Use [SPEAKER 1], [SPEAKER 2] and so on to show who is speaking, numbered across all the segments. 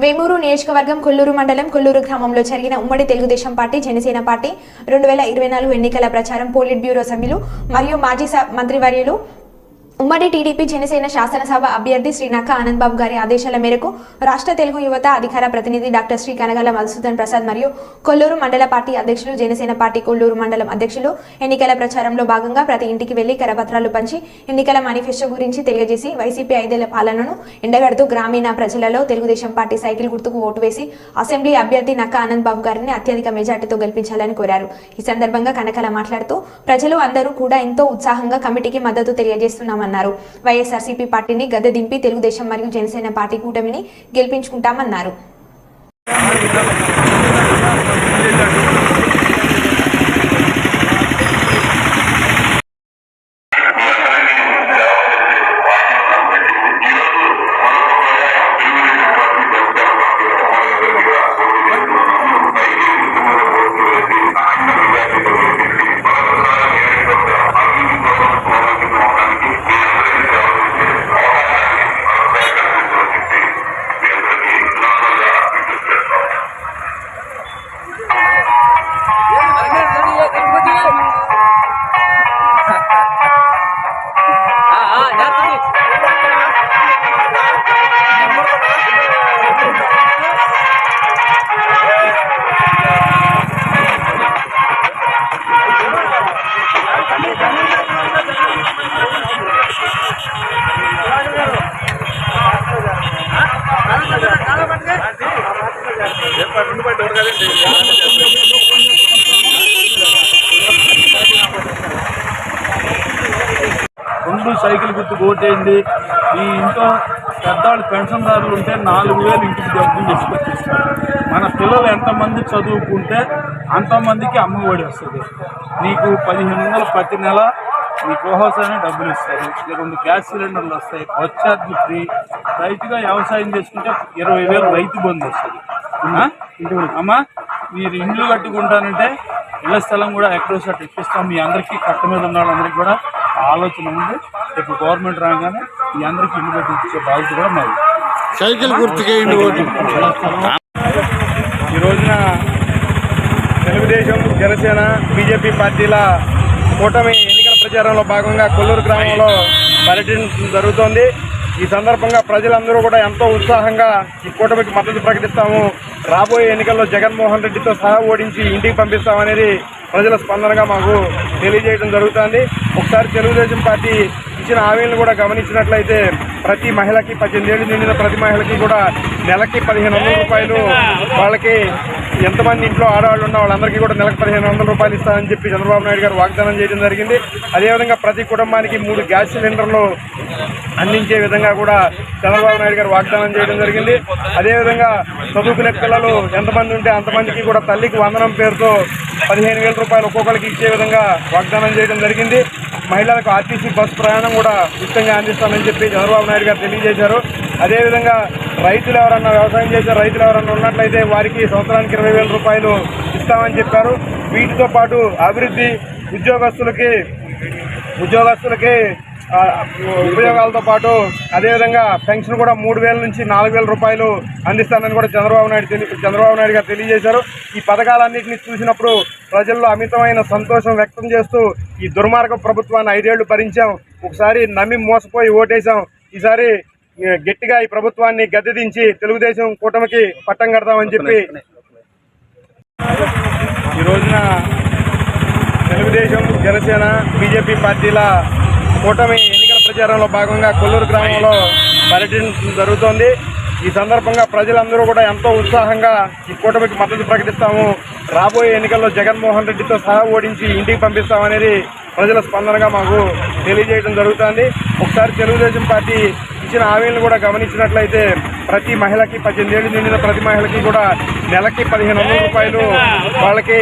[SPEAKER 1] వేమూరు నియోజకవర్గం కొల్లూరు మండలం కొల్లూరు గ్రామంలో జరిగిన ఉమ్మడి తెలుగుదేశం పార్టీ జనసేన పార్టీ 2024 ఎన్నికల ప్రచారం పోలిట్ బ్యూరో సభ్యులు మరియు మాజీ మంత్రివర్యులు ఉమ్మడి టీడీపీ జనసేన శాసనసభ అభ్యర్థి శ్రీ నక్క ఆనంద్ బాబు గారి ఆదేశాల మేరకు రాష్ట్ర తెలుగు యువత అధికార ప్రతినిధి డాక్టర్ శ్రీ కనగల మధుసూదన్ ప్రసాద్ మరియు కొల్లూరు మండల పార్టీ అధ్యక్షులు జనసేన పార్టీ కొల్లూరు మండలం అధ్యక్షులు ఎన్నికల ప్రచారంలో భాగంగా ప్రతి ఇంటికి వెళ్లి కరపత్రాలు పంచి ఎన్నికల మేనిఫెస్టో గురించి తెలియజేసి వైసీపీ 5 ఏళ్ల పాలనను ఎండగడుతూ గ్రామీణ ప్రజలలో తెలుగుదేశం పార్టీ సైకిల్ గుర్తుకు ఓటు వేసి అసెంబ్లీ అభ్యర్థి నక్క ఆనంద్ బాబు గారిని అత్యధిక మెజార్టీతో గెలిపించాలని కోరారు. ఈ సందర్భంగా కనకల మాట్లాడుతూ ప్రజలు అందరూ కూడా ఎంతో ఉత్సాహంగా కమిటీకి మద్దతు తెలియజేస్తున్నామన్నారు. వైఎస్ఆర్సీపీ పార్టీని గద్దె దింపి తెలుగుదేశం మరియు జనసేన పార్టీ కూటమిని గెలిపించుకుంటామన్నారు.
[SPEAKER 2] రెండు సైకిల్ గుర్తుకు ఓటేయండి. ఈ ఇంట్లో పెద్దవాళ్ళు పెన్షన్దారులు ఉంటే 4,000 ఇంటికి డబ్బులు తీసుకొచ్చిస్తారు. మన పిల్లలు ఎంతమంది చదువుకుంటే అంతమందికి అమ్మఒడి వస్తుంది. నీకు 1,500 ప్రతి నెల నీ గృహోసానే డబ్బులు ఇస్తారు. 2 గ్యాస్ సిలిండర్లు వస్తాయి. Bus charge free. రైతుగా వ్యవసాయం చేసుకుంటే 20,000 రైతు బంధు వస్తుంది. అమ్మా మీరు ఇండ్లు కట్టుకుంటానంటే ఇళ్ల స్థలం కూడా ఎక్కడో సార్ ఇప్పిస్తాం. మీ అందరికీ కట్ట మీద ఉన్న వాళ్ళందరికీ కూడా ఆలోచన ఉంది. ఇప్పుడు గవర్నమెంట్ రాగానే మీ అందరికీ ఇల్లు కట్టించే బాధ్యత కూడా మాది.
[SPEAKER 3] సైకిల్ గుర్తుకేయండి ఓటు.
[SPEAKER 2] ఈ రోజున తెలుగుదేశం జనసేన బీజేపీ పార్టీల కూటమి ఎన్నికల ప్రచారంలో భాగంగా కొల్లూరు గ్రామంలో పర్యటన జరుగుతోంది. ఈ సందర్భంగా ప్రజలందరూ కూడా ఎంతో ఉత్సాహంగా ఈ కూటమికి మద్దతు ప్రకటిస్తాము, రాబోయే ఎన్నికల్లో జగన్మోహన్ రెడ్డితో సహా ఓడించి ఇంటికి పంపిస్తామనేది ప్రజల స్పందనగా మాకు తెలియజేయడం జరుగుతుంది. ఒకసారి తెలుగుదేశం పార్టీ ఇచ్చిన హామీలను కూడా గమనించినట్లయితే ప్రతి మహిళకి 18 ఏళ్ళు నిండిన ప్రతి మహిళకి కూడా నెలకి 1,500 రూపాయలు, వాళ్ళకి ఎంతమంది ఇంట్లో ఆడవాళ్ళు ఉన్న వాళ్ళందరికీ కూడా నెలకు 1,500 రూపాయలు ఇస్తామని చెప్పి చంద్రబాబు నాయుడు గారు వాగ్దానం చేయడం జరిగింది. అదేవిధంగా ప్రతి కుటుంబానికి 3 గ్యాస్ సిలిండర్లు అందించే విధంగా కూడా చంద్రబాబు నాయుడు గారు వాగ్దానం చేయడం జరిగింది. అదేవిధంగా చదువుకునే పిల్లలు ఎంతమంది ఉంటే అంతమందికి కూడా తల్లికి వందనం పేరుతో 15,000 రూపాయలు ఒక్కొక్కరికి ఇచ్చే విధంగా వాగ్దానం చేయడం జరిగింది. మహిళలకు ఆర్టీసీ బస్సు ప్రయాణం కూడా ఉచితంగా అందిస్తామని చెప్పి చంద్రబాబు నాయుడు గారు తెలియజేశారు. అదేవిధంగా రైతులు ఎవరన్నా వ్యవసాయం చేసే రైతులు ఎవరన్నా ఉన్నట్లయితే వారికి సంవత్సరానికి 20,000 రూపాయలు ఇస్తామని చెప్పారు. వీటితో పాటు అభివృద్ధి, ఉద్యోగస్తులకి ఉపయోగాలతో పాటు అదేవిధంగా పెన్షన్ కూడా 3,000 నుంచి 4,000 రూపాయలు అందిస్తానని కూడా చంద్రబాబు నాయుడు గారు తెలియజేశారు. ఈ పథకాలన్నింటినీ చూసినప్పుడు ప్రజల్లో అమితమైన సంతోషం వ్యక్తం చేస్తూ ఈ దుర్మార్గ ప్రభుత్వాన్ని 5 ఏళ్లు భరించాం, ఒకసారి నమ్మి మోసపోయి ఓటేశాం, ఈసారి గట్టిగా ఈ ప్రభుత్వాన్ని గద్దెదించి తెలుగుదేశం కూటమికి పట్టం కడతామని చెప్పి ఈ రోజున తెలుగుదేశం జనసేన బీజేపీ పార్టీల కూటమి ఎన్నికల ప్రచారంలో భాగంగా కొల్లూరు గ్రామంలో పర్యటన జరుగుతోంది. ఈ సందర్భంగా ప్రజలందరూ కూడా ఎంతో ఉత్సాహంగా ఈ కూటమికి మద్దతు ప్రకటిస్తాము, రాబోయే ఎన్నికల్లో జగన్మోహన్ రెడ్డితో సహా ఓడించి ఇంటికి పంపిస్తామనేది ప్రజల స్పందనగా మాకు తెలియజేయడం జరుగుతుంది. ఒకసారి తెలుగుదేశం పార్టీ ఇచ్చిన హామీలను కూడా గమనించినట్లయితే ప్రతి మహిళకి 18 ఏళ్ళు నిండిన ప్రతి మహిళకి కూడా నెలకి 1,500 రూపాయలు, వాళ్ళకి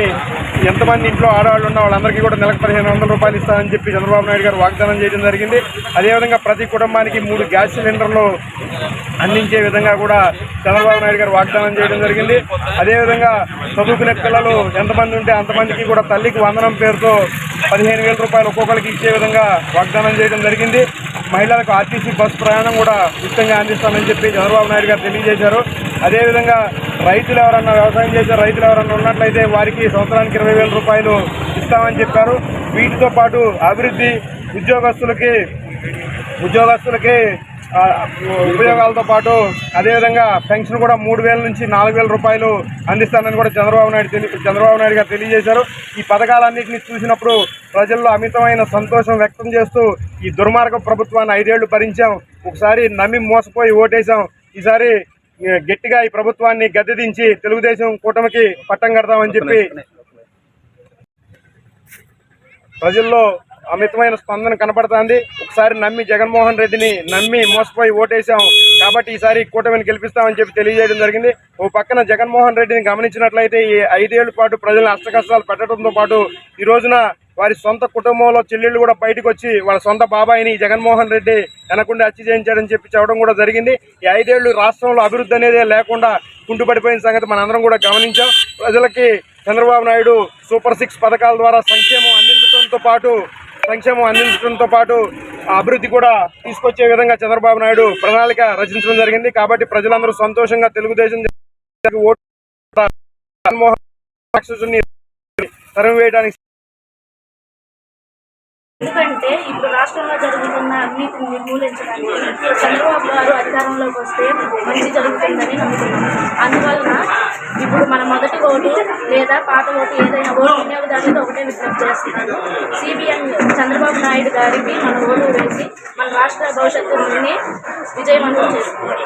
[SPEAKER 2] ఎంతమంది ఇంట్లో ఆడవాళ్ళు ఉన్న వాళ్ళందరికీ కూడా నెలకు 1,500 రూపాయలు ఇస్తామని చెప్పి చంద్రబాబు నాయుడు గారు వాగ్దానం చేయడం జరిగింది. అదేవిధంగా ప్రతి కుటుంబానికి 3 గ్యాస్ సిలిండర్లు అందించే విధంగా కూడా చంద్రబాబు నాయుడు గారు వాగ్దానం చేయడం జరిగింది. అదేవిధంగా చదువుకునే పిల్లలు ఎంతమంది ఉంటే అంతమందికి కూడా తల్లికి వందనం పేరుతో 15,000 రూపాయలు ఒక్కొక్కరికి ఇచ్చే విధంగా వాగ్దానం చేయడం జరిగింది. మహిళలకు ఆర్టీసీ బస్సు ప్రయాణం కూడా ఉచితంగా అందిస్తామని చెప్పి చంద్రబాబు నాయుడు గారు తెలియజేశారు. అదేవిధంగా రైతులు ఎవరన్నా వ్యవసాయం చేసే రైతులు ఎవరన్నా ఉన్నట్లయితే వారికి సంవత్సరానికి 20,000 రూపాయలు ఇస్తామని చెప్పారు. వీటితో పాటు అభివృద్ధి, ఉద్యోగస్తులకి ఉపయోగాలతో పాటు అదేవిధంగా పెన్షన్ కూడా 3,000 నుంచి 4,000 రూపాయలు అందిస్తానని కూడా చంద్రబాబు నాయుడు గారు తెలియజేశారు. ఈ పథకాలన్నింటినీ చూసినప్పుడు ప్రజల్లో అమితమైన సంతోషం వ్యక్తం చేస్తూ ఈ దుర్మార్గ ప్రభుత్వాన్ని 5 ఏళ్లు భరించాం, ఒకసారి నమ్మి మోసపోయి ఓటేశాం, ఈసారి గట్టిగా ఈ ప్రభుత్వాన్ని గద్దెదించి తెలుగుదేశం కూటమికి పట్టం కడతామని చెప్పి ప్రజల్లో అమితమైన స్పందన కనపడుతోంది. ఒకసారి నమ్మి జగన్మోహన్ రెడ్డిని నమ్మి మోసపోయి ఓటేశాం కాబట్టి ఈసారి కూటమిని గెలిపిస్తామని చెప్పి తెలియజేయడం జరిగింది. ఓ పక్కన జగన్మోహన్ రెడ్డిని గమనించినట్లయితే ఈ 5 ఏళ్ల పాటు ప్రజలను అష్టకష్టాలు పెట్టడంతో పాటు ఈ రోజున వారి సొంత కుటుంబంలో చెల్లెళ్ళు కూడా బయటకు వచ్చి వాళ్ళ సొంత బాబాయిని జగన్మోహన్ రెడ్డి వెనకుండి హత్య చేయించాడని చెప్పి చెప్పడం కూడా జరిగింది. ఈ 5 ఏళ్లు రాష్ట్రంలో అభివృద్ధి అనేదే లేకుండా కుంటుపడిపోయిన సంగతి మనందరం కూడా గమనించాం. ప్రజలకి చంద్రబాబు నాయుడు సూపర్ 6 పథకాల ద్వారా సంక్షేమం అందించడంతో పాటు అభివృద్ధి కూడా తీసుకొచ్చే విధంగా చంద్రబాబు నాయుడు ప్రణాళిక రచించడం జరిగింది. కాబట్టి ప్రజలందరూ సంతోషంగా తెలుగుదేశం ఓటు తరిమి వేయడానికి.
[SPEAKER 4] ఎందుకంటే ఇప్పుడు రాష్ట్రంలో జరుగుతున్న అవినీతిని నిర్మూలించడానికి చంద్రబాబు గారు అధికారంలోకి వస్తే మంచి జరుగుతుందని నమ్ముతున్నాం. అందువలన ఇప్పుడు మన మొదటి ఓటు లేదా పాత ఓటు ఏదైనా ఓటు వినియోగదారులతో ఒకటే విజ్ఞప్తి చేస్తున్నాను. సిబిఎన్ చంద్రబాబు నాయుడు గారికి మన ఓటు వేసి మన రాష్ట్ర భవిష్యత్తుని విజయవంతం చేసుకోవాలి.